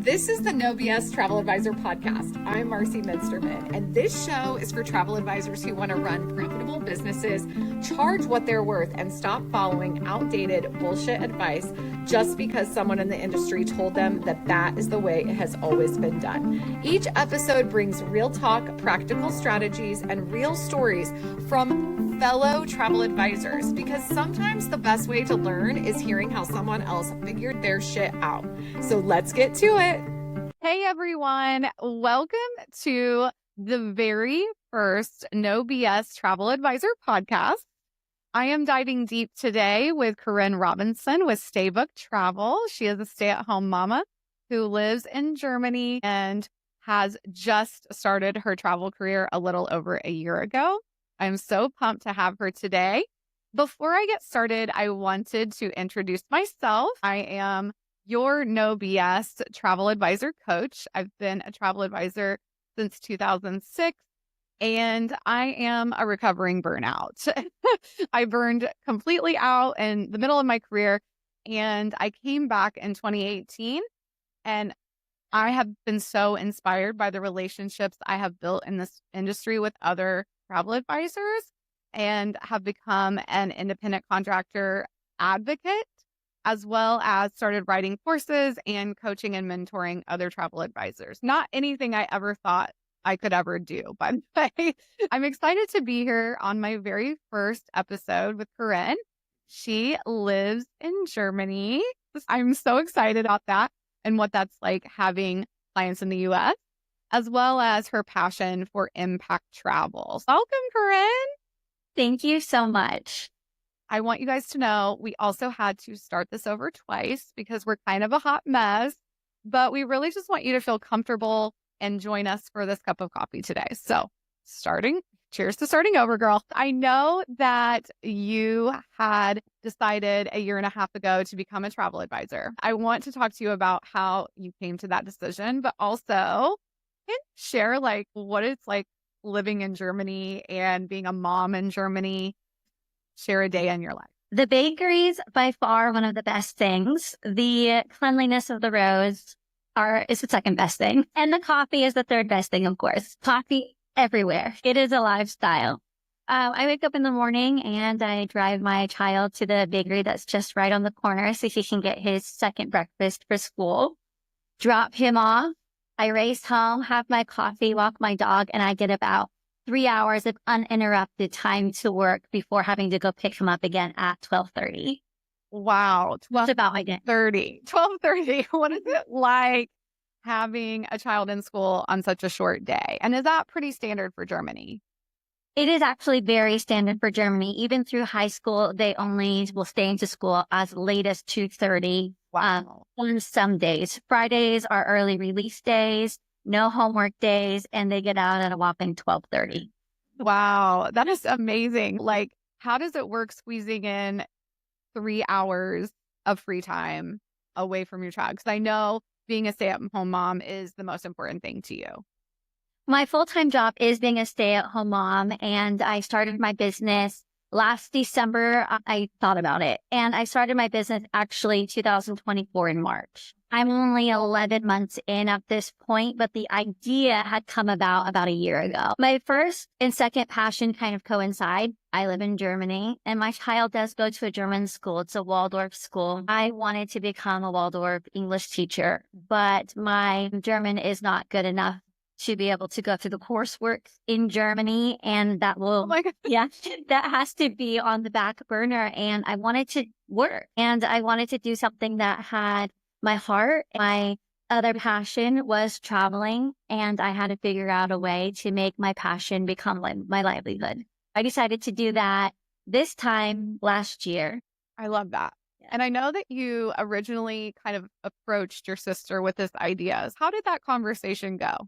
This is the No BS Travel Advisor podcast. I'm Marcie Muensterman, and this show is for travel advisors who want to run profitable businesses, charge what they're worth, and stop following outdated bullshit advice just because someone in the industry told them that that is the way it has always been done. Each episode brings real talk, practical strategies, and real stories from fellow travel advisors, because sometimes the best way to learn is hearing how someone else figured their shit out. So let's get to it. Hey everyone, welcome to the very first No BS Travel Advisor podcast. I am diving deep today with Corrin Robinson with Staybook Travel. She is a stay-at-home mama who lives in Germany and has just started her travel career a little over a year ago. I'm so pumped to have her today. Before I get started, I wanted to introduce myself. I am your No BS travel advisor coach. I've been a travel advisor since 2006, and I am a recovering burnout. I burned completely out in the middle of my career, and I came back in 2018, and I have been so inspired by the relationships I have built in this industry with other travel advisors, and have become an independent contractor advocate, as well as started writing courses and coaching and mentoring other travel advisors. Not anything I ever thought I could ever do, but I'm excited to be here on my very first episode with Corrin. She lives in Germany. I'm so excited about that and what that's like having clients in the US, as well as her passion for impact travel. Welcome, Corrin. Thank you so much. I want you guys to know we also had to start this over twice because we're kind of a hot mess, but we really just want you to feel comfortable and join us for this cup of coffee today. So cheers to starting over, girl. I know that you had decided a year and a half ago to become a travel advisor. I want to talk to you about how you came to that decision, but also share like what it's like living in Germany and being a mom in Germany. Share a day in your life. The bakery's by far one of the best things. The cleanliness of the roads is the second best thing. And the coffee is the third best thing, of course. Coffee everywhere. It is a lifestyle. I wake up in the morning and I drive my child to the bakery that's just right on the corner so he can get his second breakfast for school. Drop him off. I race home, have my coffee, walk my dog, and I get about 3 hours of uninterrupted time to work before having to go pick him up again at 12:30. Wow. That's about my day. 12:30. What is it like having a child in school on such a short day? And is that pretty standard for Germany? It is actually very standard for Germany. Even through high school, they only will stay into school as late as 2:30. Wow. On some days. Fridays are early release days. No homework days, and they get out at a whopping 12:30. Wow, that is amazing. Like, how does it work squeezing in 3 hours of free time away from your child? Because I know being a stay-at-home mom is the most important thing to you. My full-time job is being a stay-at-home mom, and I started my business last December. I thought about it, and I started my business actually 2024 in March. I'm only 11 months in at this point, but the idea had come about a year ago. My first and second passion kind of coincide. I live in Germany, and my child does go to a German school. It's a Waldorf school. I wanted to become a Waldorf English teacher, but my German is not good enough to be able to go through the coursework in Germany, and that will, that has to be on the back burner. And I wanted to work, and I wanted to do something that had my heart. My other passion was traveling, and I had to figure out a way to make my passion become my livelihood. I decided to do that this time last year. I love that. And I know that you originally kind of approached your sister with this idea. How did that conversation go?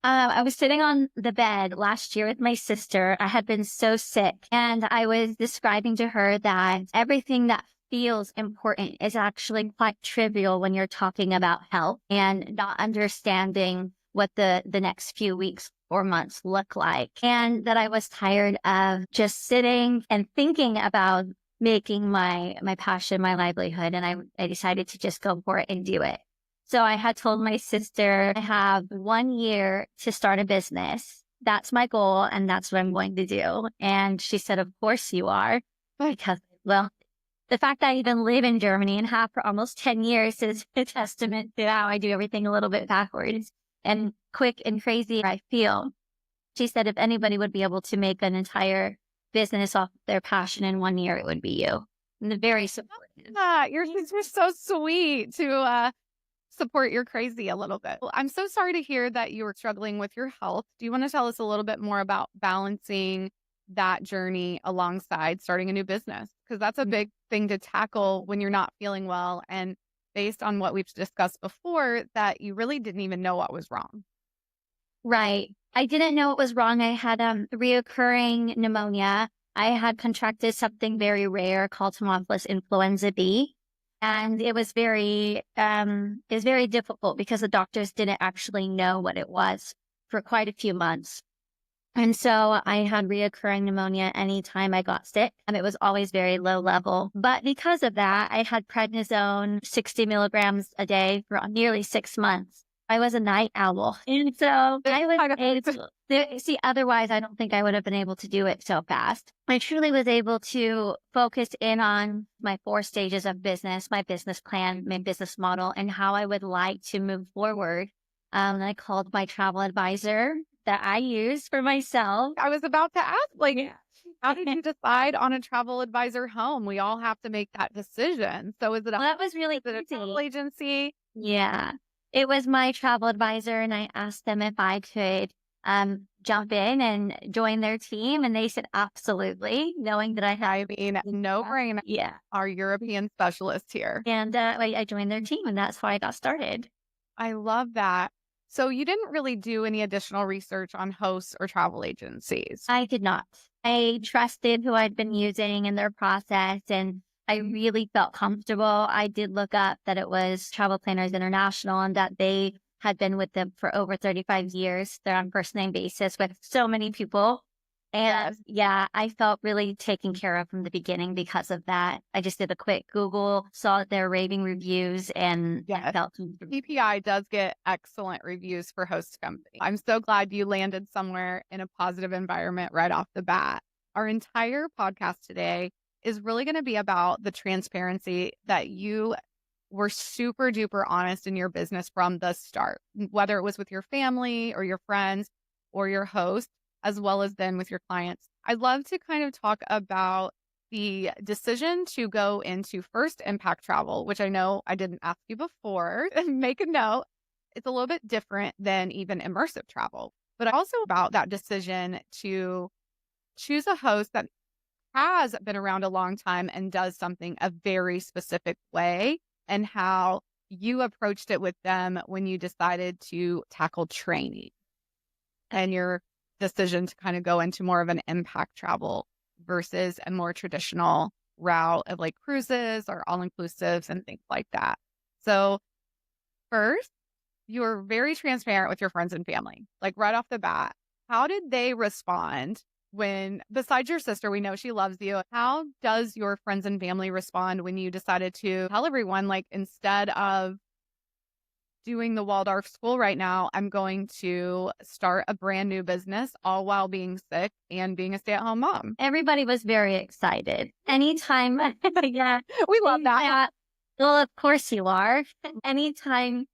I was sitting on the bed last year with my sister. I had been so sick, and I was describing to her that everything that feels important is actually quite trivial when you're talking about health, and not understanding what the next few weeks or months look like. And that I was tired of just sitting and thinking about making my passion my livelihood, and I decided to just go for it and do it. So I had told my sister, I have 1 year to start a business. That's my goal, and that's what I'm going to do. And she said, of course you are, because, well, the fact that I even live in Germany and have for almost 10 years is a testament to how I do everything a little bit backwards and quick and crazy I feel. She said, if anybody would be able to make an entire business off their passion in 1 year, it would be you. And very supportive. Your sister's so sweet to support your crazy a little bit. Well, I'm so sorry to hear that you were struggling with your health. Do you want to tell us a little bit more about balancing that journey alongside starting a new business? Because that's a big thing to tackle when you're not feeling well. And based on what we've discussed before, that you really didn't even know what was wrong. Right. I didn't know what was wrong. I had reoccurring pneumonia. I had contracted something very rare called Haemophilus influenza B. And it was very difficult because the doctors didn't actually know what it was for quite a few months. And so I had reoccurring pneumonia anytime I got sick, and it was always very low level. But because of that, I had prednisone 60 milligrams a day for nearly 6 months. I was a night owl. And so I was able to see, otherwise, I don't think I would have been able to do it so fast. I truly was able to focus in on my 4 stages of business, my business plan, my business model, and how I would like to move forward. And I called my travel advisor that I use for myself. I was about to ask, how did you decide on a travel advisor home? We all have to make that decision. So is it That was really a travel agency? Yeah. It was my travel advisor, and I asked them if I could jump in and join their team, and they said absolutely, knowing that I had. No brainer. Yeah. Our European specialist here. And I joined their team, and that's how I got started. I love that. So you didn't really do any additional research on hosts or travel agencies? I did not. I trusted who I'd been using and their process, and I really felt comfortable. I did look up that it was Travel Planners International and that they had been with them for over 35 years. They're on first name basis with so many people. And yeah, I felt really taken care of from the beginning because of that. I just did a quick Google, saw their raving reviews, and felt PPI does get excellent reviews for host company. I'm so glad you landed somewhere in a positive environment right off the bat. Our entire podcast today is really going to be about the transparency that you were super duper honest in your business from the start, whether it was with your family or your friends or your host, as well as then with your clients. I'd love to kind of talk about the decision to go into first impact travel, which I know I didn't ask you before. Make a note. It's a little bit different than even immersive travel, but also about that decision to choose a host that has been around a long time and does something a very specific way, and how you approached it with them when you decided to tackle training and your decision to kind of go into more of an impact travel versus a more traditional route of like cruises or all-inclusives and things like that. So first, you were very transparent with your friends and family, like right off the bat. How did they respond when, besides your sister, we know she loves you. How does your friends and family respond when you decided to tell everyone, like, instead of doing the Waldorf school right now, I'm going to start a brand new business, all while being sick and being a stay-at-home mom? Everybody was very excited. Anytime, we love that. Well, of course you are. Anytime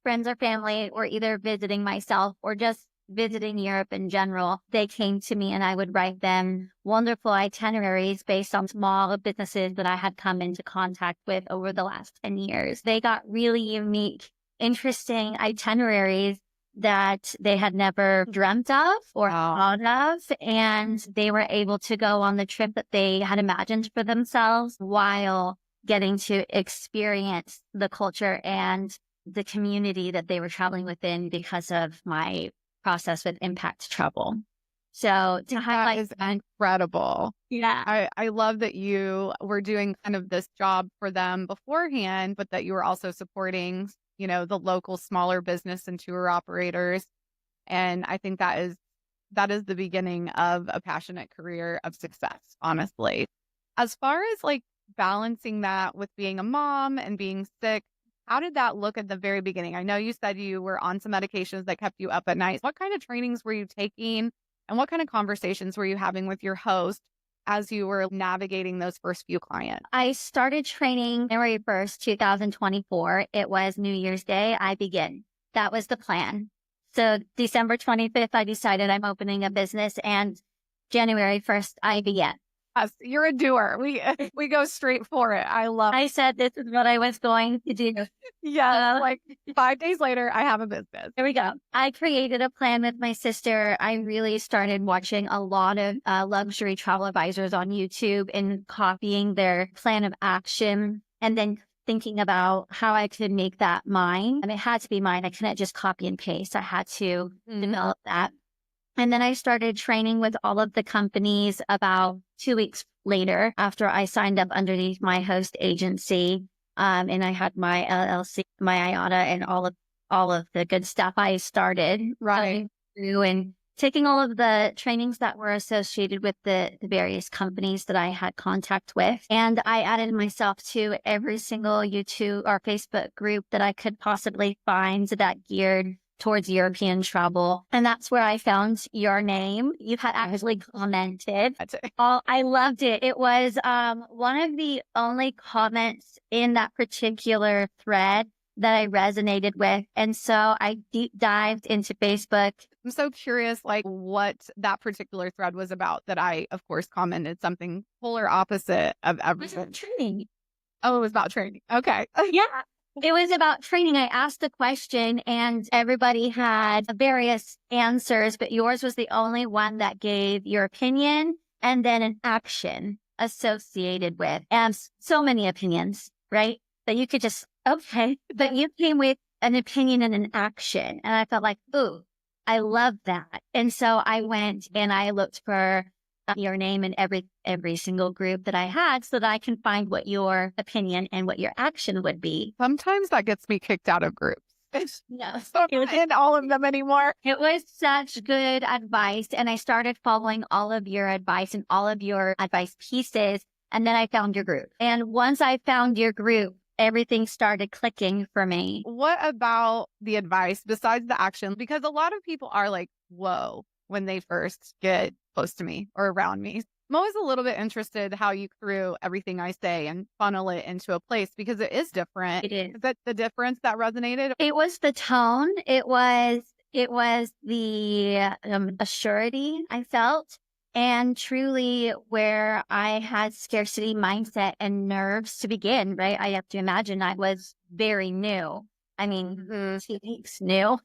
friends or family were either visiting myself or just visiting Europe in general, they came to me and I would write them wonderful itineraries based on small businesses that I had come into contact with over the last 10 years. They got really unique, interesting itineraries that they had never dreamt of or thought of. And they were able to go on the trip that they had imagined for themselves while getting to experience the culture and the community that they were traveling within because of my process with impact travel. So to highlight is incredible. Yeah. I love that you were doing kind of this job for them beforehand, but that you were also supporting, you know, the local smaller business and tour operators. And I think that is the beginning of a passionate career of success, honestly. As far as like balancing that with being a mom and being sick, how did that look at the very beginning? I know you said you were on some medications that kept you up at night. What kind of trainings were you taking and what kind of conversations were you having with your host as you were navigating those first few clients? I started training January 1st, 2024. It was New Year's Day. I began. That was the plan. So December 25th, I decided I'm opening a business, and January 1st, I began. Yes, you're a doer. We go straight for it. I love it. I said this is what I was going to do. Yeah, like 5 days later, I have a business. Here we go. I created a plan with my sister. I really started watching a lot of luxury travel advisors on YouTube and copying their plan of action, and then thinking about how I could make that mine. I mean, it had to be mine. I couldn't just copy and paste. I had to develop that. And then I started training with all of the companies about 2 weeks later after I signed up underneath my host agency. And I had my LLC, my IATA, and all of the good stuff. I started Right. through and taking all of the trainings that were associated with the various companies that I had contact with. And I added myself to every single YouTube or Facebook group that I could possibly find that geared towards European travel. And that's where I found your name. You had actually commented. I loved it. It was one of the only comments in that particular thread that I resonated with. And so I deep dived into Facebook. I'm so curious, like what that particular thread was about that I, of course, commented something polar opposite of everything. Training. Oh, it was about training. Okay. Yeah. It was about training. I asked the question and everybody had various answers, but yours was the only one that gave your opinion and then an action associated with. And so many opinions, right? That you could just, okay. But you came with an opinion and an action. And I felt like, ooh, I love that. And so I went and I looked for your name in every single group that I had so that I can find what your opinion and what your action would be. Sometimes that gets me kicked out of groups. No, So I'm not in all of them anymore. it was such good advice. And I started following all of your advice and all of your advice pieces. And then I found your group. And once I found your group, everything started clicking for me. What about the advice besides the action? Because a lot of people are like, whoa, when they first get close to me or around me. I'm always a little bit interested how you threw everything I say and funnel it into a place because it is different. It is. Is that the difference that resonated? It was the tone. It was the assurity I felt. And truly where I had scarcity mindset and nerves to begin, right? I have to imagine I was very new. I mean, 2 weeks new.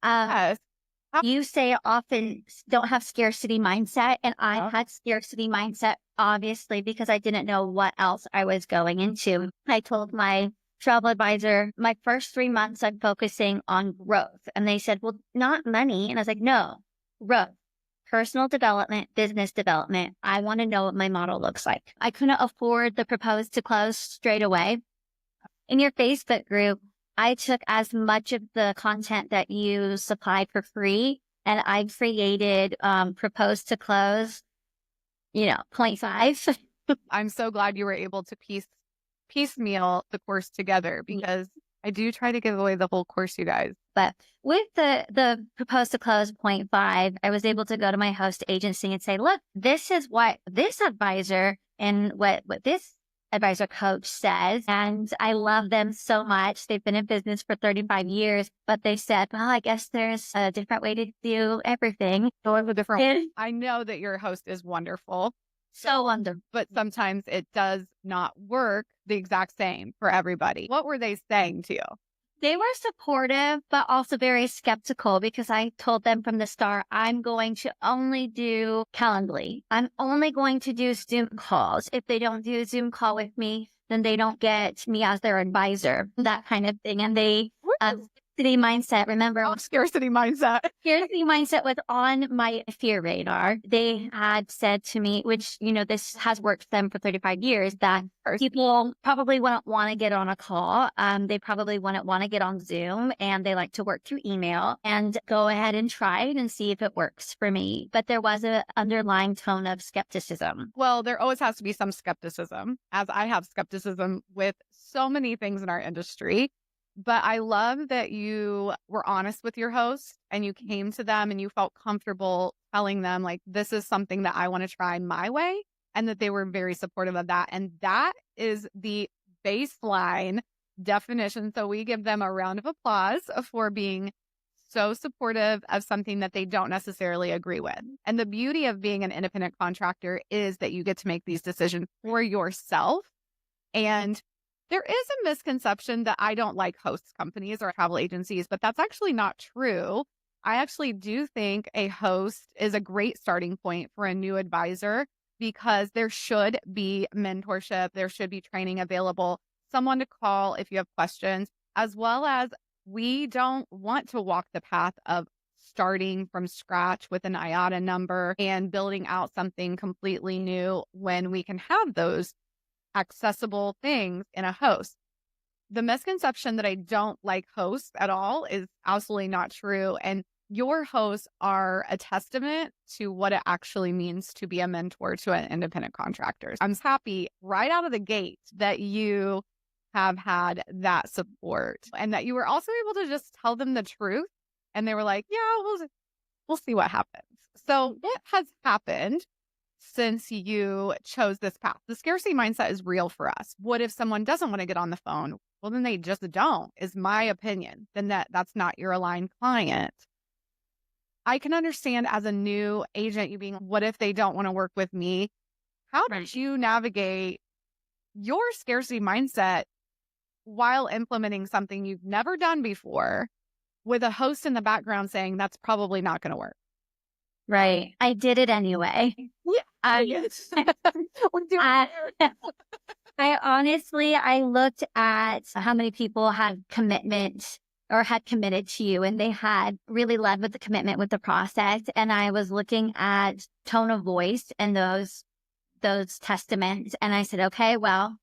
Yes. You say often don't have scarcity mindset. And I had scarcity mindset, obviously, because I didn't know what else I was going into. I told my travel advisor, my first 3 months, I'm focusing on growth. And they said, well, not money. And I was like, no, growth. Personal development, business development. I want to know what my model looks like. I couldn't afford the propose to close straight away. In your Facebook group, I took as much of the content that you supplied for free and I created propose to close, 0.5. I'm so glad you were able to piecemeal the course together because I do try to give away the whole course, you guys. But with the propose to close 0.5, I was able to go to my host agency and say, look, this is what this advisor and what this advisor coach says. And I love them so much. They've been in business for 35 years, but they said, well, I guess there's a different way to do everything. So it's a different way. I know that your host is wonderful. So wonderful. But sometimes it does not work the exact same for everybody. What were they saying to you? They were supportive, but also very skeptical because I told them from the start, I'm going to only do Calendly. I'm only going to do Zoom calls. If they don't do a Zoom call with me, then they don't get me as their advisor, that kind of thing. And they scarcity mindset. Remember, Scarcity mindset. scarcity mindset was on my fear radar. They had said to me, which, this has worked for them for 35 years, that people probably wouldn't want to get on a call. They probably wouldn't want to get on Zoom, and they like to work through email, and go ahead and try it and see if it works for me. But there was an underlying tone of skepticism. Well, there always has to be some skepticism, as I have skepticism with so many things in our industry. But I love that you were honest with your host and you came to them and you felt comfortable telling them, like, this is something that I want to try my way, and that they were very supportive of that. And that is the baseline definition. So we give them a round of applause for being so supportive of something that they don't necessarily agree with. And the beauty of being an independent contractor is that you get to make these decisions for yourself. And there is a misconception that I don't like host companies or travel agencies, but that's actually not true. I actually do think a host is a great starting point for a new advisor, because there should be mentorship, there should be training available, someone to call if you have questions, as well as we don't want to walk the path of starting from scratch with an IATA number and building out something completely new when we can have those accessible things in a host. The misconception that I don't like hosts at all is absolutely not true. And your hosts are a testament to what it actually means to be a mentor to an independent contractor. I'm happy right out of the gate that you have had that support, and that you were also able to just tell them the truth. And they were like, yeah, we'll see what happens. So what has happened since you chose this path? The scarcity mindset is real for us. What if someone doesn't want to get on the phone? Well, then they just don't, is my opinion. Then that's not your aligned client. I can understand as a new agent, you being, what if they don't want to work with me? How did you navigate your scarcity mindset while implementing something you've never done before, with a host in the background saying that's probably not going to work? Right. I did it anyway. I looked at how many people had commitment or had committed to you, and they had really led with the commitment with the process. And I was looking at tone of voice and those testaments. And I said, okay, well,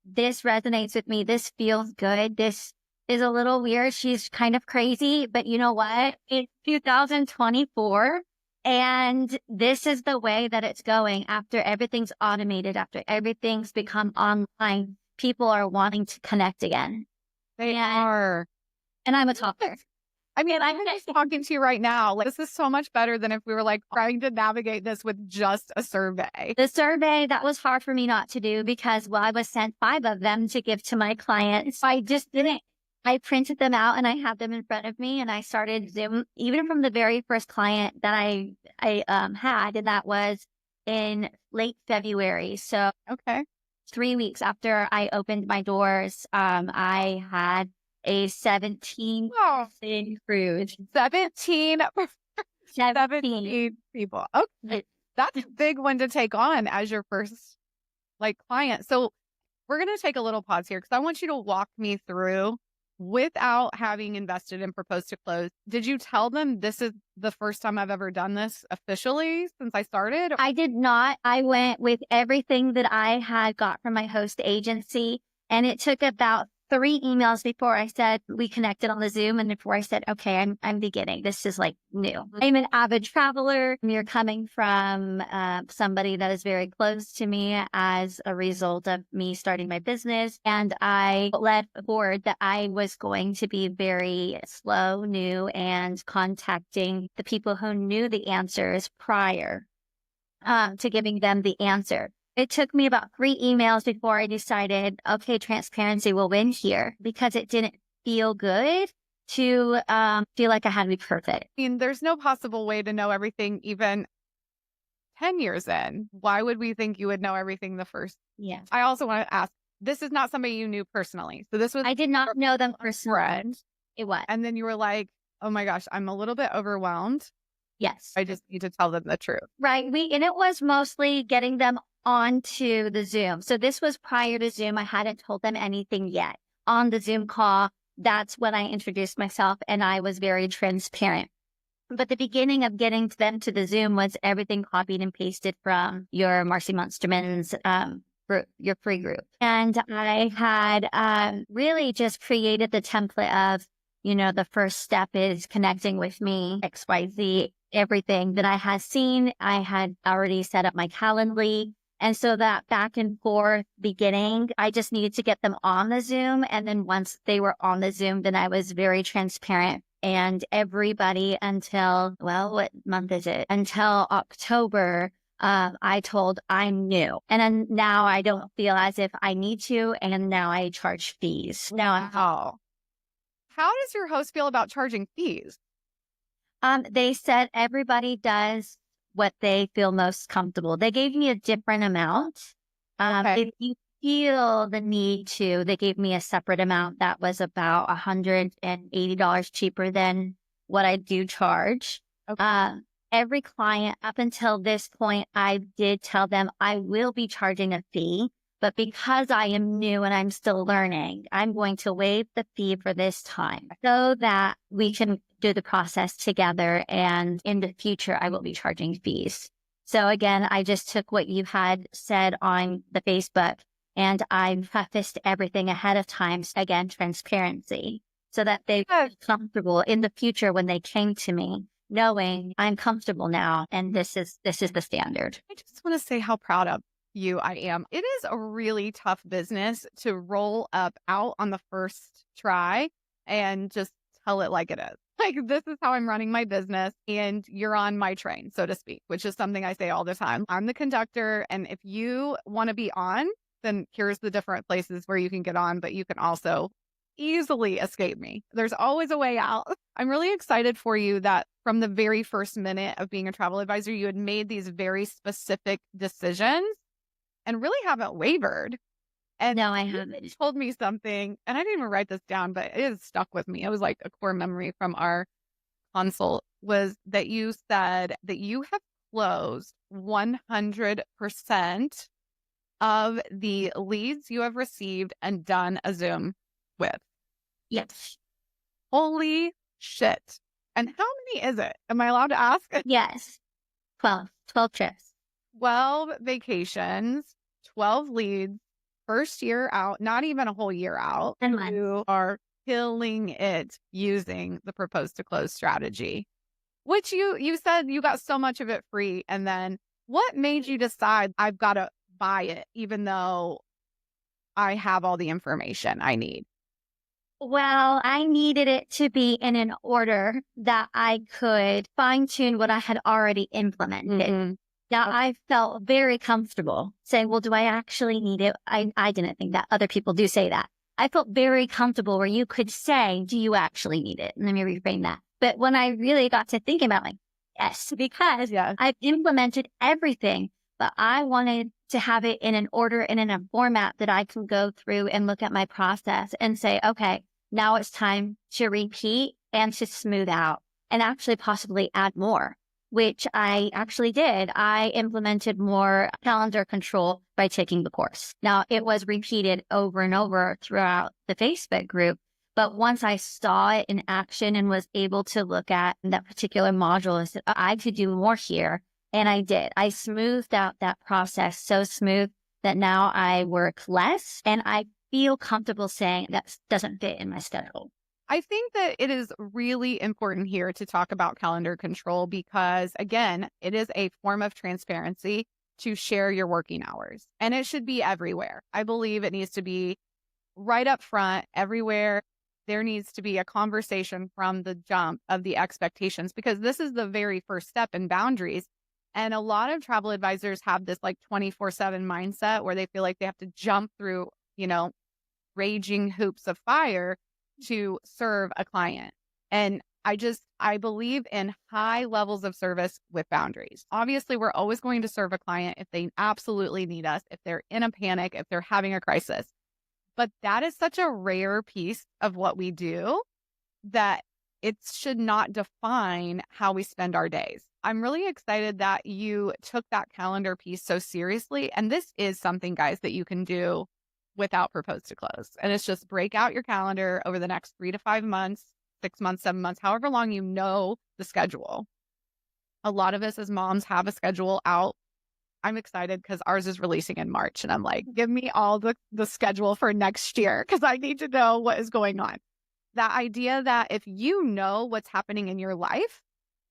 this resonates with me. This feels good. This is a little weird. She's kind of crazy, but you know what? It's 2024. And this is the way that it's going. After everything's automated, after everything's become online, people are wanting to connect again. They are. And I'm a talker. I mean, I'm just talking to you right now. Like, this is so much better than if we were like trying to navigate this with just a survey. The survey, that was hard for me not to do, because, I was sent 5 of them to give to my clients. I just didn't. I printed them out and I had them in front of me, and I started Zoom, even from the very first client that I had, and that was in late February. So, okay, 3 weeks after I opened my doors, I had a 17 cruise. 17 people. Okay. That's a big one to take on as your first client. So we're going to take a little pause here, because I want you to walk me through, without having invested and proposed to close. Did you tell them this is the first time I've ever done this officially since I started? I did not. I went with everything that I had got from my host agency, and it took about 3 emails before I said we connected on the Zoom, and before I said, okay, I'm beginning. This is new. I'm an avid traveler. You're coming from somebody that is very close to me as a result of me starting my business. And I let forward that I was going to be very slow, new, and contacting the people who knew the answers prior to giving them the answer. It took me about 3 emails before I decided, okay, transparency will win here, because it didn't feel good to feel like I had to be perfect. I mean, there's no possible way to know everything even 10 years in. Why would we think you would know everything the first? Yeah. I also want to ask, this is not somebody you knew personally. So this was... I did not know them personally. It was. And then you were like, oh my gosh, I'm a little bit overwhelmed. Yes. I just need to tell them the truth. Right. And it was mostly getting them onto the Zoom. So this was prior to Zoom. I hadn't told them anything yet. On the Zoom call, that's when I introduced myself and I was very transparent. But the beginning of getting them to the Zoom was everything copied and pasted from your Marcie Muensterman's group, your free group. And I had really just created the template of, the first step is connecting with me, XYZ, everything that I had seen. I had already set up my Calendly. And so that back and forth beginning, I just needed to get them on the Zoom. And then once they were on the Zoom, then I was very transparent. And everybody until, what month is it? Until October, I told I'm new. And then now I don't feel as if I need to. And now I charge fees. Wow. How does your host feel about charging fees? They said everybody does what they feel most comfortable. They gave me a different amount. Okay. If you feel the need to, they gave me a separate amount that was about $180 cheaper than what I do charge. Okay. Every client up until this point, I did tell them I will be charging a fee, but because I am new and I'm still learning, I'm going to waive the fee for this time so that we can do the process together. And in the future, I will be charging fees. So again, I just took what you had said on the Facebook and I prefaced everything ahead of time. Again, transparency, so that they feel comfortable in the future when they came to me, knowing I'm comfortable now. And this is the standard. I just want to say how proud of you I am. It is a really tough business to roll up out on the first try and just tell it like it is. Like, this is how I'm running my business and you're on my train, so to speak, which is something I say all the time. I'm the conductor. And if you want to be on, then here's the different places where you can get on, but you can also easily escape me. There's always a way out. I'm really excited for you that from the very first minute of being a travel advisor, you had made these very specific decisions and really haven't wavered. And no, I haven't. You told me something, and I didn't even write this down, but it is stuck with me. It was like a core memory from our consult, was that you said that you have closed 100% of the leads you have received and done a Zoom with. Yes. Holy shit. And how many is it? Am I allowed to ask? Yes. 12 trips. 12 vacations, 12 leads, first year out, not even a whole year out. And months. You are killing it using the propose to close strategy, which you said you got so much of it free. And then what made you decide I've got to buy it, even though I have all the information I need? Well, I needed it to be in an order that I could fine tune what I had already implemented. Mm-hmm. Now, I felt very comfortable saying, well, do I actually need it? I didn't think that. Other people do say that. I felt very comfortable where you could say, do you actually need it? Let me reframe that. But when I really got to thinking about yes, because I've implemented everything, but I wanted to have it in an order and in a format that I can go through and look at my process and say, okay, now it's time to repeat and to smooth out and actually possibly add more, which I actually did. I implemented more calendar control by taking the course. Now, it was repeated over and over throughout the Facebook group, but once I saw it in action and was able to look at that particular module and said, I could do more here. And I did. I smoothed out that process so smooth that now I work less and I feel comfortable saying that doesn't fit in my schedule. I think that it is really important here to talk about calendar control because, again, it is a form of transparency to share your working hours. And it should be everywhere. I believe it needs to be right up front, everywhere. There needs to be a conversation from the jump of the expectations, because this is the very first step in boundaries. And a lot of travel advisors have this like 24/7 mindset where they feel like they have to jump through, raging hoops of fire to serve a client. And I believe in high levels of service with boundaries. Obviously, we're always going to serve a client if they absolutely need us, if they're in a panic, if they're having a crisis. But that is such a rare piece of what we do that it should not define how we spend our days. I'm really excited that you took that calendar piece so seriously. And this is something, guys, that you can do without propose to close. And it's just break out your calendar over the next 3 to 5 months, 6 months, 7 months, however long you know the schedule. A lot of us as moms have a schedule out. I'm excited because ours is releasing in March. And I'm like, give me all the schedule for next year because I need to know what is going on. That idea that if you know what's happening in your life,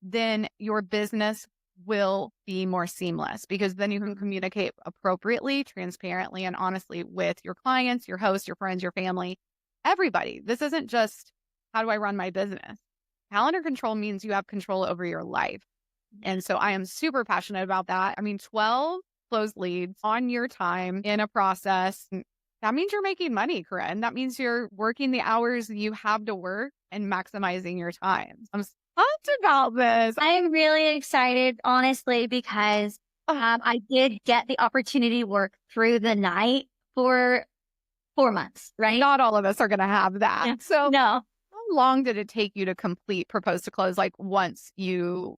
then your business will be more seamless because then you can communicate appropriately, transparently, and honestly with your clients, your hosts, your friends, your family, everybody. This isn't just how do I run my business? Calendar control means you have control over your life. And so I am super passionate about that. I mean, 12 closed leads on your time in a process. That means you're making money, Corrin. That means you're working the hours you have to work and maximizing your time. I'm pumped about this. I'm really excited, honestly, because I did get the opportunity to work through the night for 4 months, right? Not all of us are going to have that. Yeah. So No, how long did it take you to complete propose to close? Like once you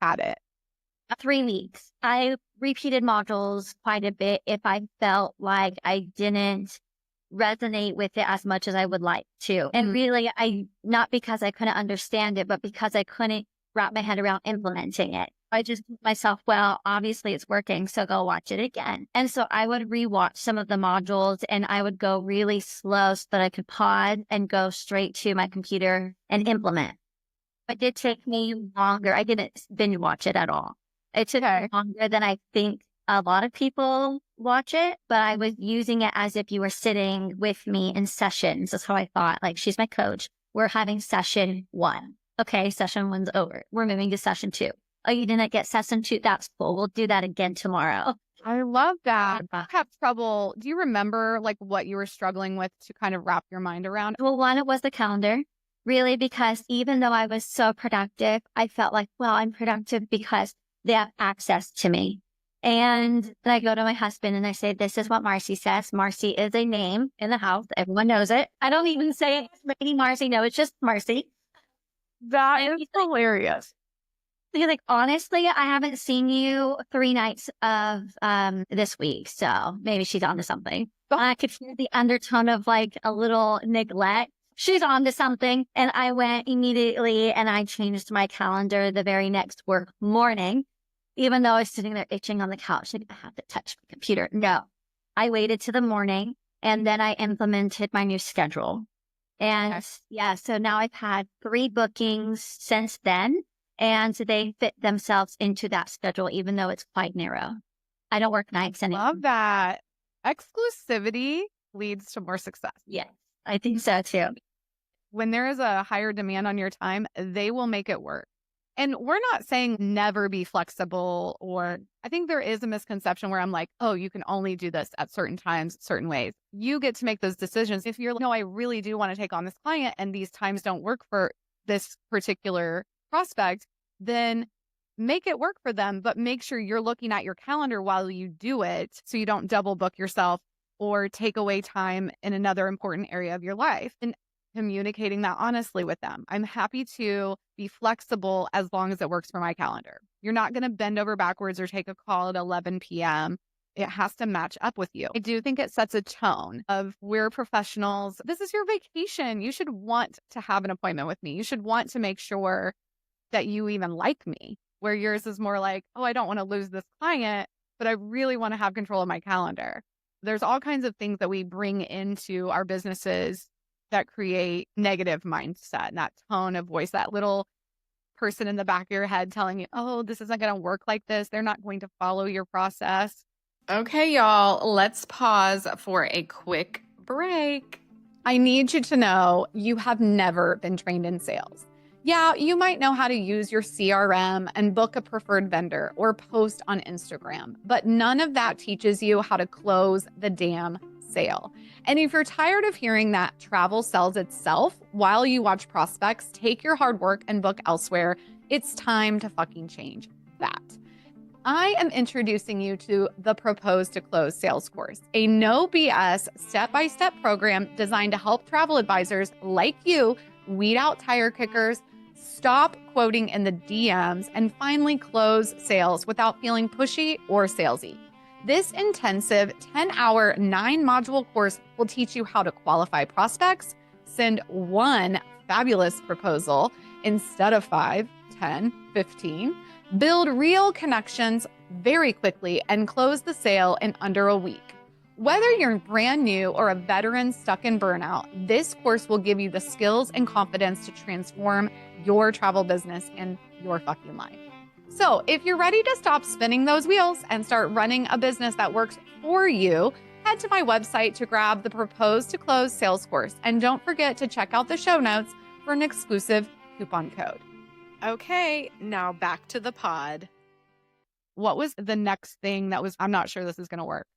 had it? 3 weeks. I repeated modules quite a bit if I felt like I didn't resonate with it as much as I would like to. And really, not because I couldn't understand it, but because I couldn't wrap my head around implementing it. I just told myself, well, obviously it's working, so go watch it again. And so I would rewatch some of the modules and I would go really slow so that I could pause and go straight to my computer and implement. It did take me longer. I didn't binge watch it at all. It took me longer than I think a lot of people watch it, but I was using it as if you were sitting with me in sessions. That's how I thought. Like, she's my coach. We're having session 1. Okay, session 1's over. We're moving to session 2. Oh, you didn't get session 2? That's cool. We'll do that again tomorrow. I love that. I have trouble. Do you remember like what you were struggling with to kind of wrap your mind around? Well, one, it was the calendar. Really, because even though I was so productive, I felt like, well, I'm productive because they have access to me. And then I go to my husband and I say, this is what Marcie says. Marcie is a name in the house. Everyone knows it. I don't even say it's Lady Marcie. No, it's just Marcie. That is hilarious. He's like, honestly, I haven't seen you 3 nights of this week. So maybe she's onto something. I could hear the undertone of like a little neglect. She's on to something. And I went immediately and I changed my calendar the very next work morning, even though I was sitting there itching on the couch. Like, I have to touch my computer. No, I waited to the morning and then I implemented my new schedule. And so now I've had 3 bookings since then and they fit themselves into that schedule, even though it's quite narrow. I don't work nights anymore. Love that. Exclusivity leads to more success. Yes, I think so too. When there is a higher demand on your time, they will make it work. And we're not saying never be flexible, or I think there is a misconception where I'm like, oh, you can only do this at certain times, certain ways. You get to make those decisions. If you're like, no, I really do want to take on this client and these times don't work for this particular prospect, then make it work for them, but make sure you're looking at your calendar while you do it so you don't double book yourself or take away time in another important area of your life. And communicating that honestly with them. I'm happy to be flexible as long as it works for my calendar. You're not going to bend over backwards or take a call at 11 p.m. It has to match up with you. I do think it sets a tone of we're professionals. This is your vacation. You should want to have an appointment with me. You should want to make sure that you even like me, where yours is more like, oh, I don't want to lose this client, but I really want to have control of my calendar. There's all kinds of things that we bring into our businesses that create negative mindset, and that tone of voice, that little person in the back of your head telling you, oh, this isn't going to work like this. They're not going to follow your process. Okay, y'all, let's pause for a quick break. I need you to know you have never been trained in sales. Yeah, you might know how to use your CRM and book a preferred vendor or post on Instagram, but none of that teaches you how to close the damn sale. And if you're tired of hearing that travel sells itself while you watch prospects take your hard work and book elsewhere, it's time to fucking change that. I am introducing you to the Propose to Close sales course, a no BS step-by-step program designed to help travel advisors like you weed out tire kickers, stop quoting in the DMs, and finally close sales without feeling pushy or salesy. This intensive 10-hour, 9-module course will teach you how to qualify prospects, send one fabulous proposal instead of 5, 10, 15, build real connections very quickly, and close the sale in under a week. Whether you're brand new or a veteran stuck in burnout, this course will give you the skills and confidence to transform your travel business and your fucking life. So if you're ready to stop spinning those wheels and start running a business that works for you, head to my website to grab the Propose to Close sales course. And don't forget to check out the show notes for an exclusive coupon code. Okay, now back to the pod. What was the next thing that was, I'm not sure this is going to work?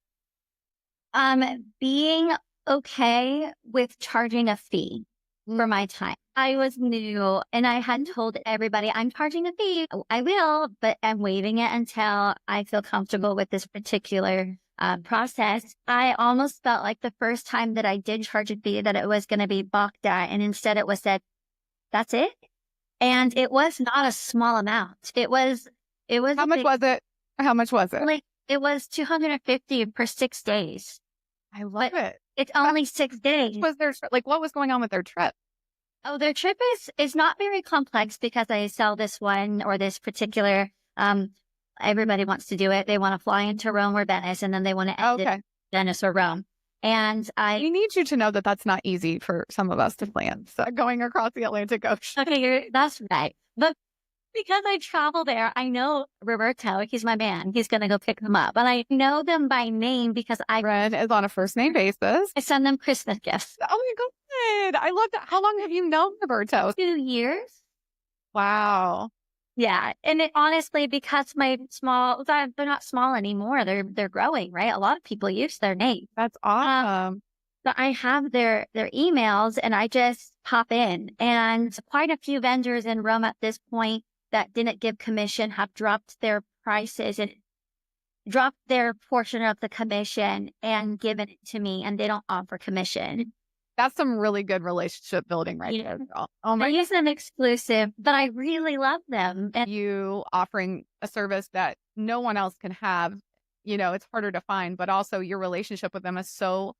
Being okay with charging a fee for my time. I was new and I had told everybody I'm charging a fee. I will, but I'm waiving it until I feel comfortable with this particular process. I almost felt like the first time that I did charge a fee that it was going to be balked at, and instead it was said, that's it. And it was not a small amount. It was. How much was it? How much was it? Like, it was $250 for 6 days. I love it. It's only 6 days. Was there, like, what was going on with their trip? Oh, their trip is not very complex because I sell this one or this particular, everybody wants to do it. They want to fly into Rome or Venice, and then they want to end in Venice or Rome. And we need you to know that that's not easy for some of us to plan. So going across the Atlantic Ocean. Okay, that's right. But because I travel there, I know Roberto, he's my man. He's going to go pick them up. And I know them by name because Red is on a first name basis. I send them Christmas gifts. Oh my God. I love that. How long have you known Roberto? 2 years. Wow. Yeah. And it honestly, because they're not small anymore. They're growing, right? A lot of people use their name. That's awesome. But I have their emails and I just pop in, and quite a few vendors in Rome at this point that didn't give commission have dropped their prices and dropped their portion of the commission and given it to me, and they don't offer commission. That's some really good relationship building right there, girl. Oh my! I use them exclusive, but I really love them. And you offering a service that no one else can have, it's harder to find, but also your relationship with them is so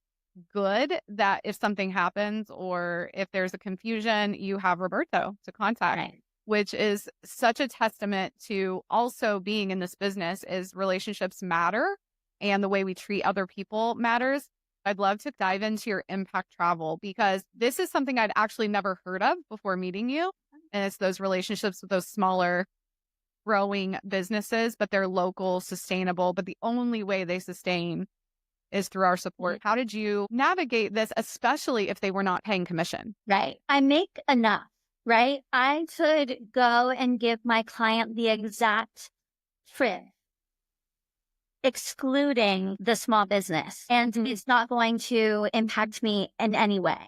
good that if something happens or if there's a confusion, you have Roberto to contact. Right. Which is such a testament to also being in this business is relationships matter and the way we treat other people matters. I'd love to dive into your impact travel because this is something I'd actually never heard of before meeting you. And it's those relationships with those smaller growing businesses, but they're local, sustainable, but the only way they sustain is through our support. How did you navigate this, especially if they were not paying commission? Right. I make enough. Right? I could go and give my client the exact trip, excluding the small business, and it's not going to impact me in any way.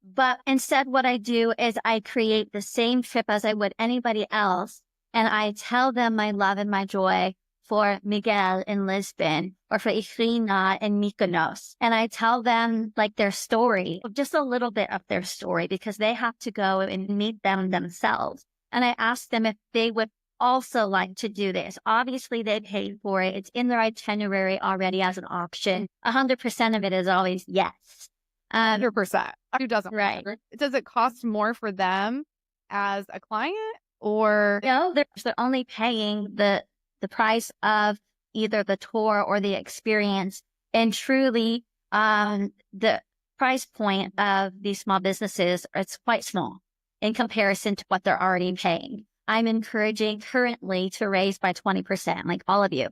But instead, what I do is I create the same trip as I would anybody else, and I tell them my love and my joy for Miguel in Lisbon or for Irina in Mykonos. And I tell them like their story, just a little bit of their story, because they have to go and meet them themselves. And I ask them if they would also like to do this. Obviously, they paid for it. It's in their itinerary already as an option. 100% of it is always yes. 100%. Who doesn't? Right. Does it cost more for them as a client or? No, they're only paying the price of either the tour or the experience. And truly, the price point of these small businesses, it's quite small in comparison to what they're already paying. I'm encouraging currently to raise by 20%, like all of you.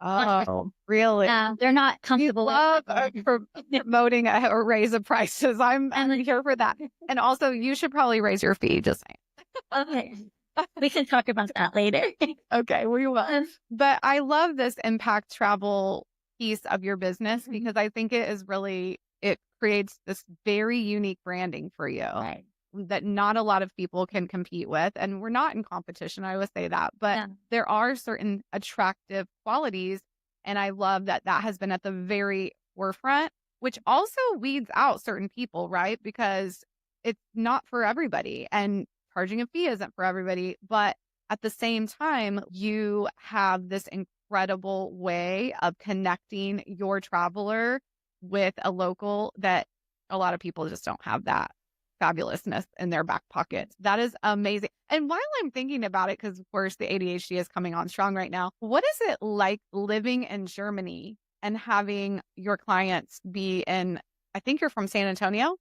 Oh, really? They're not comfortable. You love promoting a raise of prices. I'm here for that. And also, you should probably raise your fee, just saying. Okay. We can talk about that later. Okay, we will. But I love this impact travel piece of your business because I think it creates this very unique branding for you that not a lot of people can compete with. And we're not in competition, I would say that. But there are certain attractive qualities. And I love that has been at the very forefront, which also weeds out certain people, right? Because it's not for everybody. And charging a fee isn't for everybody, but at the same time, you have this incredible way of connecting your traveler with a local that a lot of people just don't have that fabulousness in their back pocket. That is amazing. And while I'm thinking about it, because of course the ADHD is coming on strong right now, what is it like living in Germany and having your clients be in, I think you're from San Antonio?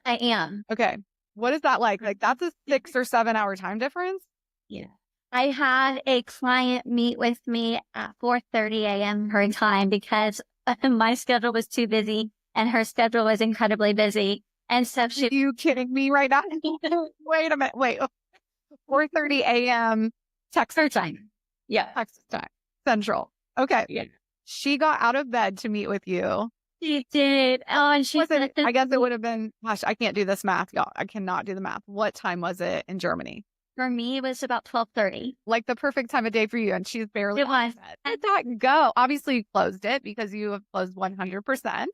I am. Okay. What is that like? Like that's a 6 or 7 hour time difference? Yeah. I had a client meet with me at 4:30 a.m. her time because my schedule was too busy and her schedule was incredibly busy. And so Are you kidding me right now? Wait a minute. Wait. 4:30 a.m. Texas time. Yeah. Texas time. Central. Okay. Yeah. She got out of bed to meet with you. She did. Oh, and she said, I guess it would have been, gosh, I can't do this math, y'all. I cannot do the math. What time was it in Germany? for me, it was about 12:30. Like the perfect time of day for you. And she's barely. It was. How did that go? Obviously, you closed it because you have closed 100%.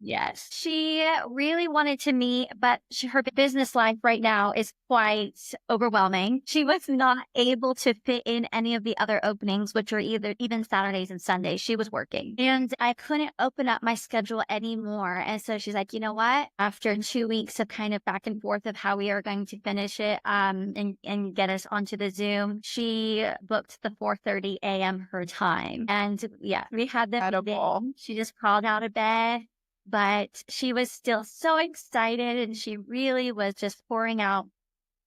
Yes. She really wanted to meet, but her business life right now is quite overwhelming. She was not able to fit in any of the other openings, which are even Saturdays and Sundays. She was working and I couldn't open up my schedule anymore. And so she's like, you know what? After 2 weeks of kind of back and forth of how we are going to finish it, and get us onto the Zoom, she booked the 4:30 a.m. her time. And yeah, we had the Incredible. meeting. She just crawled out of bed. But she was still so excited and she really was just pouring out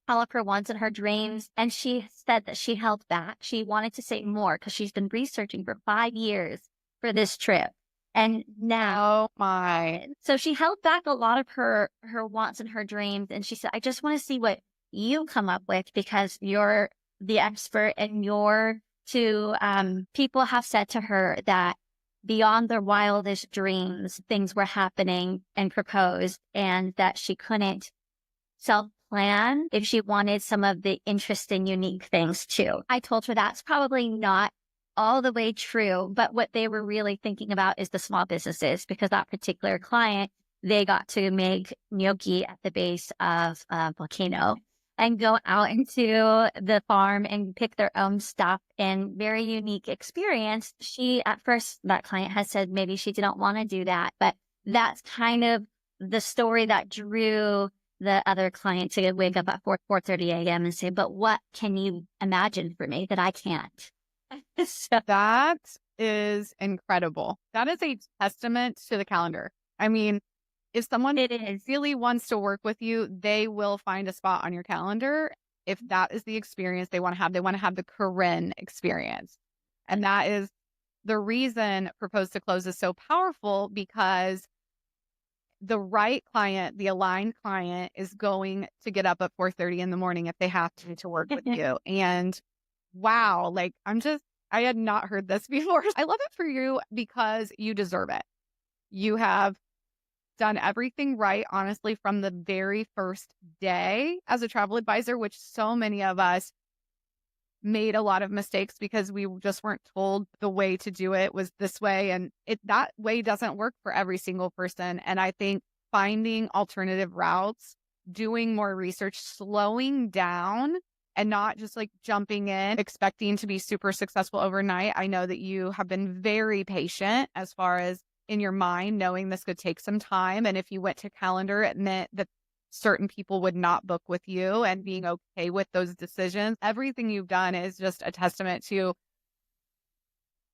all of her wants and her dreams. And she said that she held back. She wanted to say more because she's been researching for 5 years for this trip. And now, Oh my. so she held back a lot of her wants and her dreams. And she said, I just want to see what you come up with because you're the expert and people have said to her that beyond their wildest dreams, things were happening and proposed, and that she couldn't self-plan if she wanted some of the interesting, unique things too. I told her that's probably not all the way true, but what they were really thinking about is the small businesses, because that particular client, they got to make gnocchi at the base of a volcano and go out into the farm and pick their own stuff in very unique experience. At first, that client has said maybe she didn't want to do that, but that's kind of the story that drew the other client to wake up at 4:30 a.m. and say, but what can you imagine for me that I can't? So That is incredible. That is a testament to the calendar. I mean, if someone it is. really wants to work with you, they will find a spot on your calendar. If that is the experience they want to have, they want to have the Corrin experience. And that is the reason Propose to Close is so powerful, because the right client, the aligned client, is going to get up at 4:30 in the morning if they have to work with you. And wow, like I had not heard this before. I love it for you because you deserve it. You have done everything right, honestly, from the very first day as a travel advisor, which so many of us made a lot of mistakes because we just weren't told the way to do it was this way. And that way doesn't work for every single person. And I think finding alternative routes, doing more research, slowing down, and not just like jumping in, expecting to be super successful overnight. I know that you have been very patient as far as in your mind, knowing this could take some time. And if you went to calendar, it meant that certain people would not book with you, and being okay with those decisions. Everything you've done is just a testament to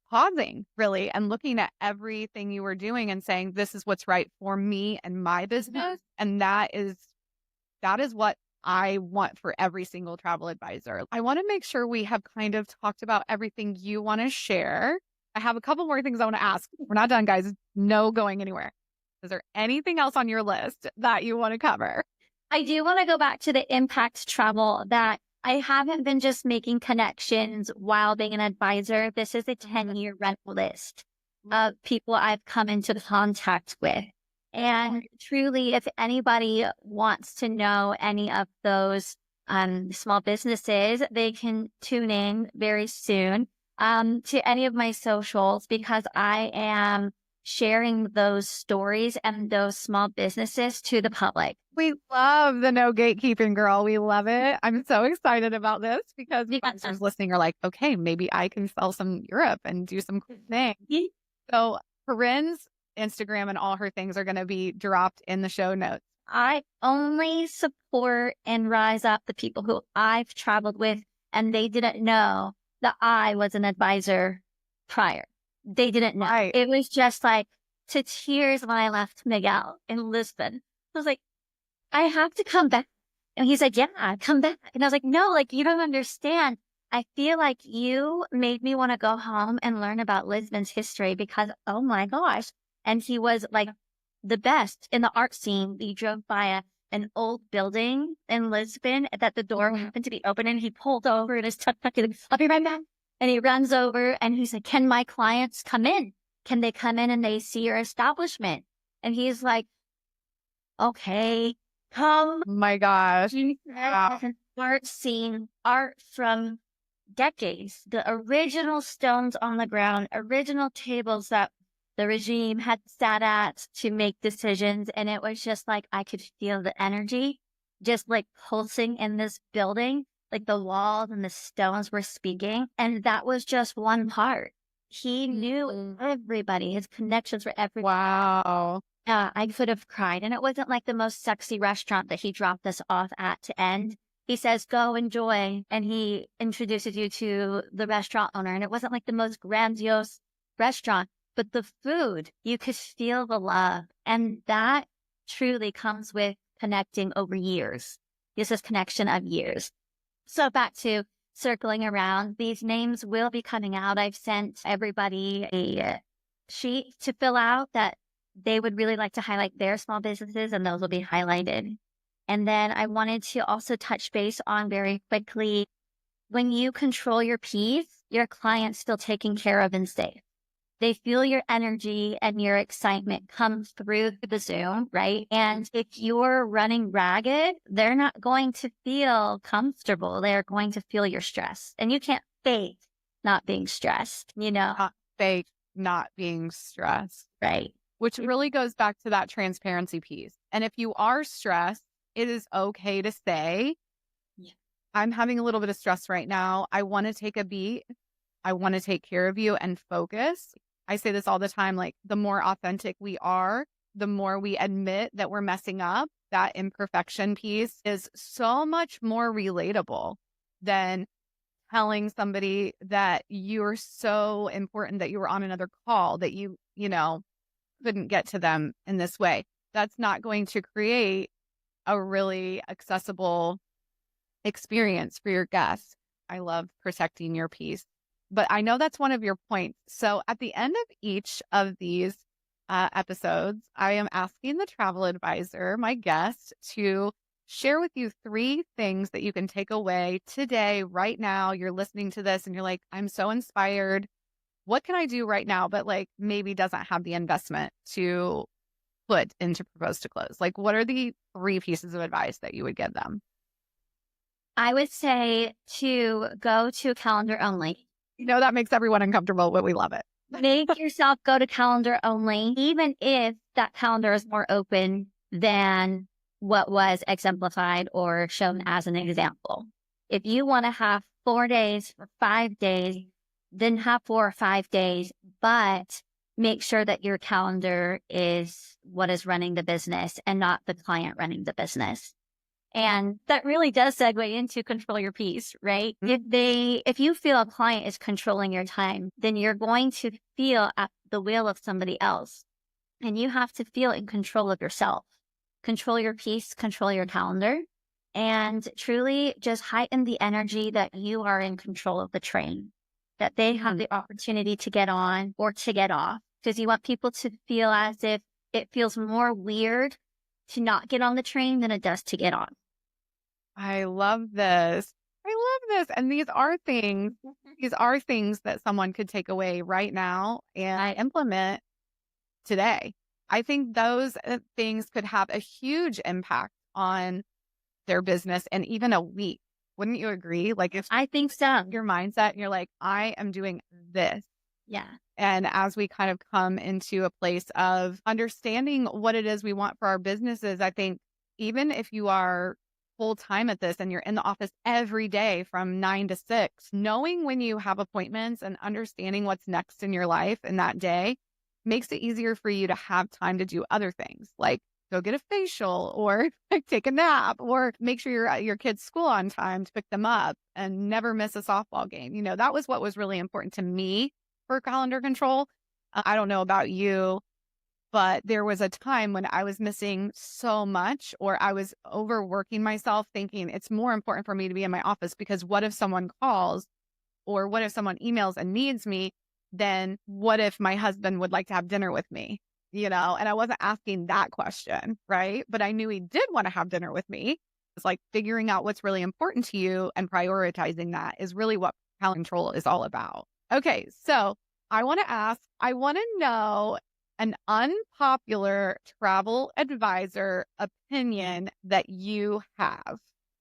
pausing really and looking at everything you were doing and saying, this is what's right for me and my business. And that is what I want for every single travel advisor. I want to make sure we have kind of talked about everything you want to share. I have a couple more things I want to ask. We're not done, guys. No going anywhere. Is there anything else on your list that you want to cover? I do want to go back to the impact travel, that I haven't been just making connections while being an advisor. This is a 10-year rental list of people I've come into contact with. And truly, if anybody wants to know any of those small businesses, they can tune in very soon to any of my socials, because I am sharing those stories and those small businesses to the public. We love the no gatekeeping, girl. We love it. I'm so excited about this because Yeah. advisors listening are like, okay, maybe I can sell some Europe and do some cool things. So Corinne's Instagram and all her things are going to be dropped in the show notes. I only support and rise up the people who I've traveled with, and they didn't know that I was an advisor prior. They didn't know. Right. It was just like to tears when I left Miguel in Lisbon. I was like, I have to come back. And he's like, yeah, come back. And I was like, no, like, you don't understand. I feel like you made me want to go home and learn about Lisbon's history because, oh my gosh. And he was like the best in the art scene. We drove by an old building in Lisbon that the door happened to be open, and he pulled over in his tuk-tuk. He's like, I'll be right back. And he runs over and he's like, can my clients come in? Can they come in and they see your establishment? And he's like, okay, come. Oh my gosh. Wow. Art scene, art from decades, the original stones on the ground, original tables that the regime had sat at to make decisions. And it was just like, I could feel the energy just like pulsing in this building, like the walls and the stones were speaking. And that was just one part. He knew everybody, his connections were everybody. Wow. Yeah, I could have cried. And it wasn't like the most sexy restaurant that he dropped us off at to end. He says, go enjoy. And he introduces you to the restaurant owner. And it wasn't like the most grandiose restaurant, but the food, you could feel the love. And that truly comes with connecting over years. This is connection of years. So back to circling around, these names will be coming out. I've sent everybody a sheet to fill out that they would really like to highlight their small businesses, and those will be highlighted. And then I wanted to also touch base on very quickly, when you control your piece, your client's still taken care of and safe. They feel your energy and your excitement come through the Zoom, right? And if you're running ragged, they're not going to feel comfortable. They're going to feel your stress. And you can't fake not being stressed, you know? Not fake, not being stressed. Right. Which really goes back to that transparency piece. And if you are stressed, it is okay to say, I'm having a little bit of stress right now. I want to take a beat. I want to take care of you and focus. I say this all the time, like the more authentic we are, the more we admit that we're messing up. That imperfection piece is so much more relatable than telling somebody that you're so important that you were on another call, that you couldn't get to them in this way. That's not going to create a really accessible experience for your guests. I love protecting your peace. But I know that's one of your points. So at the end of each of these episodes, I am asking the travel advisor, my guest, to share with you 3 things that you can take away today, right now. You're listening to this and you're like, I'm so inspired. What can I do right now? But like maybe doesn't have the investment to put into Propose to Close. Like, what are the 3 pieces of advice that you would give them? I would say to go to calendar only. That makes everyone uncomfortable, but we love it. Make yourself go to calendar only, even if that calendar is more open than what was exemplified or shown as an example. If you want to have 4 days or 5 days, then have 4 or 5 days, but make sure that your calendar is what is running the business and not the client running the business. And that really does segue into control your peace, right? If you feel a client is controlling your time, then you're going to feel at the will of somebody else. And you have to feel in control of yourself. Control your peace, control your calendar, and truly just heighten the energy that you are in control of the train, that they have the opportunity to get on or to get off, because you want people to feel as if it feels more weird to not get on the train than it does to get on. I love this. And these are things that someone could take away right now and implement today. I think those things could have a huge impact on their business and even a week. Wouldn't you agree? Like, if I think so. your mindset and you're like, I am doing this Yeah. And as we kind of come into a place of understanding what it is we want for our businesses, I think even if you are full time at this and you're in the office every day from 9 to 6, knowing when you have appointments and understanding what's next in your life in that day makes it easier for you to have time to do other things like go get a facial or take a nap or make sure you're at your kids' school on time to pick them up and never miss a softball game. You know, that was what was really important to me for calendar control. I don't know about you, but there was a time when I was missing so much or I was overworking myself thinking it's more important for me to be in my office because what if someone calls or what if someone emails and needs me? Then what if my husband would like to have dinner with me? You know, and I wasn't asking that question, right? But I knew he did want to have dinner with me. It's like figuring out what's really important to you and prioritizing that is really what calendar control is all about. Okay, so I want to know an unpopular travel advisor opinion that you have.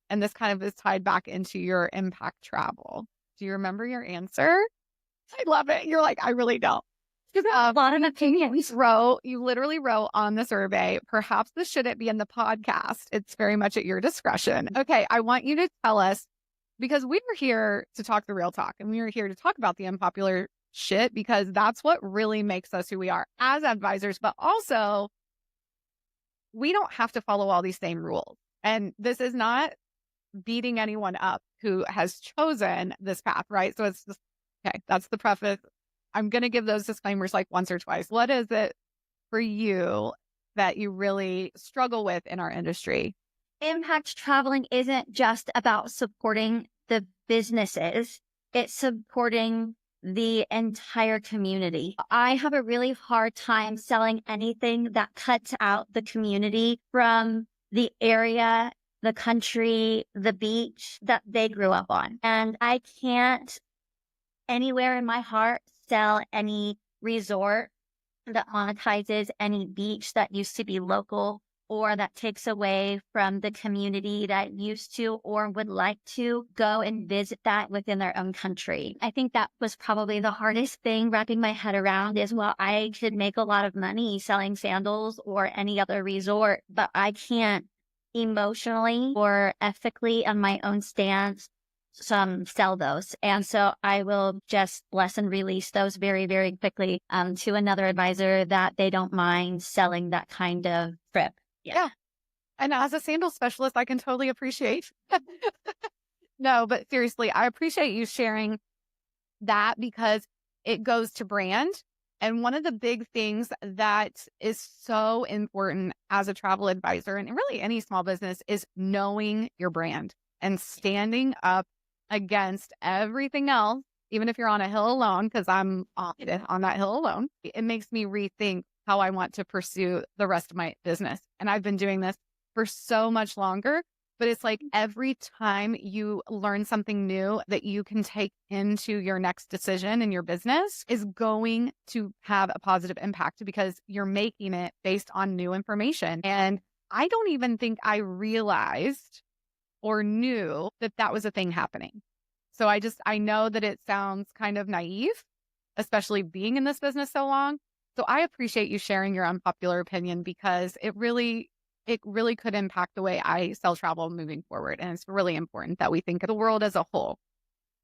And this kind of is tied back into your impact travel. Do you remember your answer? I love it. You're like, I really don't. A lot of opinions. You literally wrote on the survey, perhaps this shouldn't be in the podcast. It's very much at your discretion. Okay, I want you to tell us, because we were here to talk the real talk and we were here to talk about the unpopular shit because that's what really makes us who we are as advisors, but also we don't have to follow all these same rules. And this is not beating anyone up who has chosen this path, right? So it's just, okay, that's the preface. I'm going to give those disclaimers like once or twice. What is it for you that you really struggle with in our industry? Impact traveling isn't just about supporting the businesses. It's supporting the entire community. I have a really hard time selling anything that cuts out the community from the area, the country, the beach that they grew up on. And I can't anywhere in my heart sell any resort that monetizes any beach that used to be local or that takes away from the community that used to or would like to go and visit that within their own country. I think that was probably the hardest thing wrapping my head around is, well, I could make a lot of money selling sandals or any other resort, but I can't emotionally or ethically on my own stance sell those. And so I will just bless and release those very, very quickly to another advisor that they don't mind selling that kind of trip. Yeah. And as a sandal specialist, I can totally appreciate. No, but seriously, I appreciate you sharing that because it goes to brand. And one of the big things that is so important as a travel advisor and really any small business is knowing your brand and standing up against everything else, even if you're on a hill alone, because I'm on that hill alone. It makes me rethink how I want to pursue the rest of my business. And I've been doing this for so much longer, but it's like every time you learn something new that you can take into your next decision in your business is going to have a positive impact because you're making it based on new information. And I don't even think I realized or knew that that was a thing happening. So I know that it sounds kind of naive, especially being in this business so long. So I appreciate you sharing your unpopular opinion because it really could impact the way I sell travel moving forward. And it's really important that we think of the world as a whole.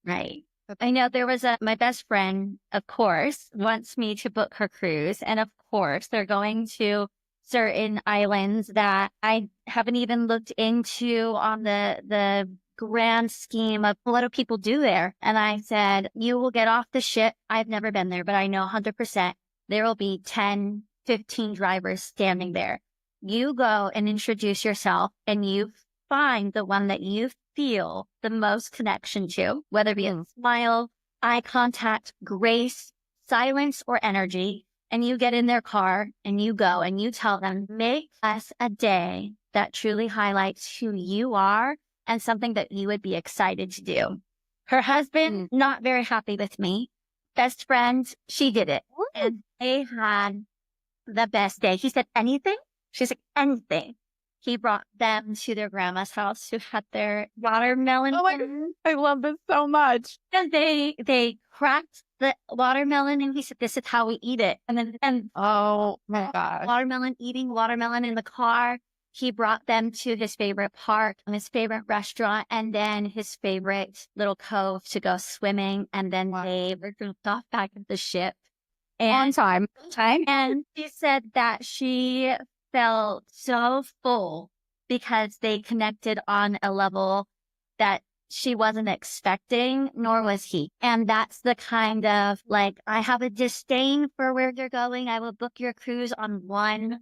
Right. I know there was my best friend, of course, wants me to book her cruise. And of course, they're going to certain islands that I haven't even looked into on the grand scheme of what do people do there. And I said, you will get off the ship. I've never been there, but I know 100% there will be 10, 15 drivers standing there. You go and introduce yourself and you find the one that you feel the most connection to, whether it be a smile, eye contact, grace, silence, or energy. And you get in their car and you go and you tell them, make us a day that truly highlights who you are and something that you would be excited to do. Her husband, not very happy with me. Best friend, she did it. And they had the best day. He said, anything? She's like, anything. He brought them to their grandma's house who had their watermelon. Oh my God, I love this so much. And they cracked the watermelon, and he said, "This is how we eat it." And Oh my gosh. eating watermelon in the car. He brought them to his favorite park and his favorite restaurant, and then his favorite little cove to go swimming. And then Wow. they were dropped off back at the ship. On time. And she said that she felt so full because they connected on a level that she wasn't expecting, nor was he. And that's the kind of like, I have a disdain for where you're going. I will book your cruise on one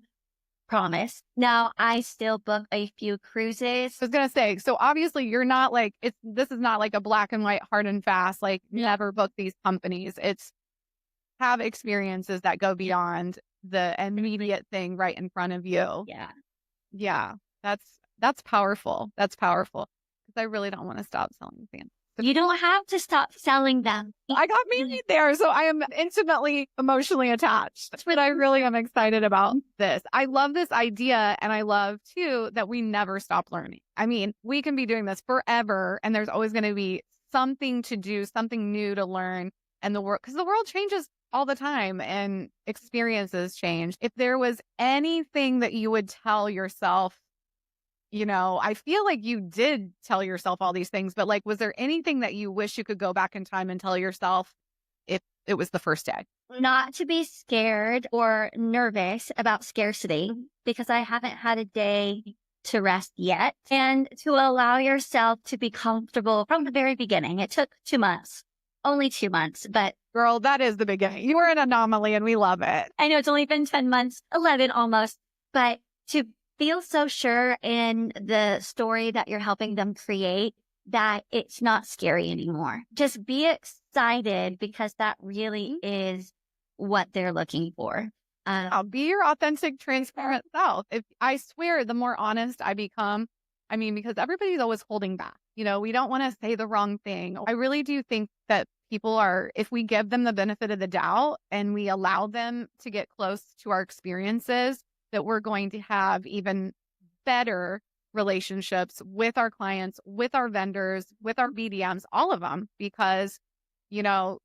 promise. Now, I still book a few cruises. I was going to say, so obviously you're not like, this is not like a black and white, hard and fast, like never book these companies. It's have experiences that go beyond the immediate thing right in front of you. Yeah. Yeah. That's powerful. That's powerful. Because I really don't want to stop selling things. You don't have to stop selling them. I got married there, so I am intimately emotionally attached. But I really am excited about this. I love this idea, and I love too that we never stop learning. I mean, we can be doing this forever, and there's always going to be something to do, something new to learn, and because the world changes all the time and experiences change. If there was anything that you would tell yourself, I feel like you did tell yourself all these things, but like, was there anything that you wish you could go back in time and tell yourself if it was the first day? Not to be scared or nervous about scarcity, because I haven't had a day to rest yet, and to allow yourself to be comfortable from the very beginning. It took 2 months, only 2 months, but girl, that is the beginning. You were an anomaly and we love it. I know it's only been 10 months, 11 almost, but to feel so sure in the story that you're helping them create that it's not scary anymore. Just be excited, because that really is what they're looking for. I'll be your authentic, transparent self. If I swear, the more honest I become, because everybody's always holding back. We don't want to say the wrong thing. I really do think that people if we give them the benefit of the doubt and we allow them to get close to our experiences, that we're going to have even better relationships with our clients, with our vendors, with our BDMs, all of them, because,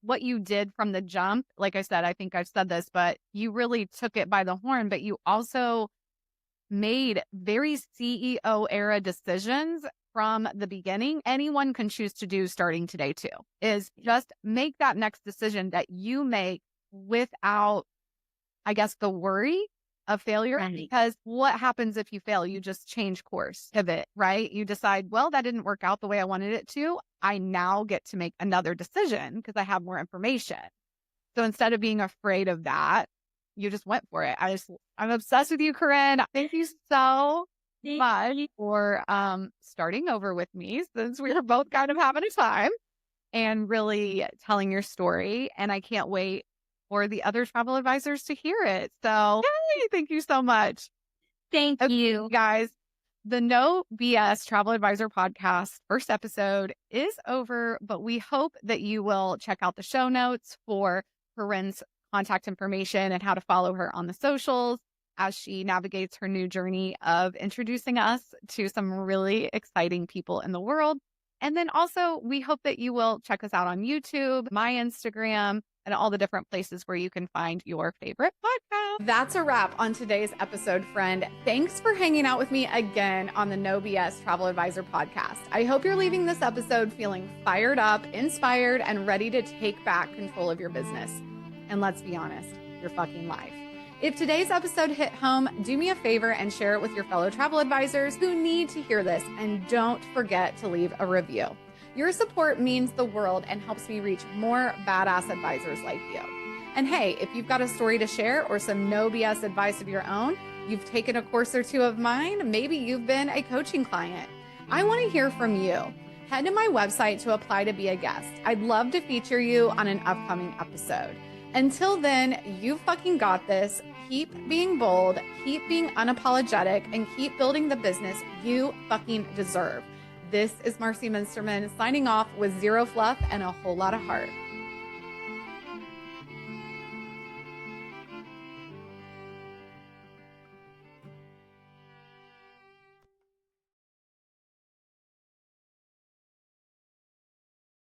what you did from the jump, like I said, I think I've said this, but you really took it by the horn, but you also made very CEO era decisions from the beginning. Anyone can choose to do starting today too, is just make that next decision that you make without, I guess, the worry of failure. Right. Because what happens if you fail? You just change course, pivot, right? You decide, well, that didn't work out the way I wanted it to. I now get to make another decision because I have more information. So instead of being afraid of that, you just went for it. I'm obsessed with you, Corrin. Thank you so much for starting over with me, since we were both kind of having a time and really telling your story. And I can't wait for the other travel advisors to hear it. So yay, thank you so much. Thank you. Guys, the No BS Travel Advisor podcast first episode is over, but we hope that you will check out the show notes for Corrin's contact information and how to follow her on the socials as she navigates her new journey of introducing us to some really exciting people in the world. And then also, we hope that you will check us out on YouTube, my Instagram, and all the different places where you can find your favorite podcast. That's a wrap on today's episode, friend. Thanks for hanging out with me again on the No BS Travel Advisor podcast. I hope you're leaving this episode feeling fired up, inspired, and ready to take back control of your business. And let's be honest, your fucking life. If today's episode hit home, do me a favor and share it with your fellow travel advisors who need to hear this. And don't forget to leave a review. Your support means the world and helps me reach more badass advisors like you. And hey, if you've got a story to share or some no BS advice of your own, you've taken a course or two of mine, maybe you've been a coaching client, I want to hear from you. Head to my website to apply to be a guest. I'd love to feature you on an upcoming episode. Until then, you fucking got this. Keep being bold, keep being unapologetic, and keep building the business you fucking deserve. This is Marcie Muensterman signing off with zero fluff and a whole lot of heart.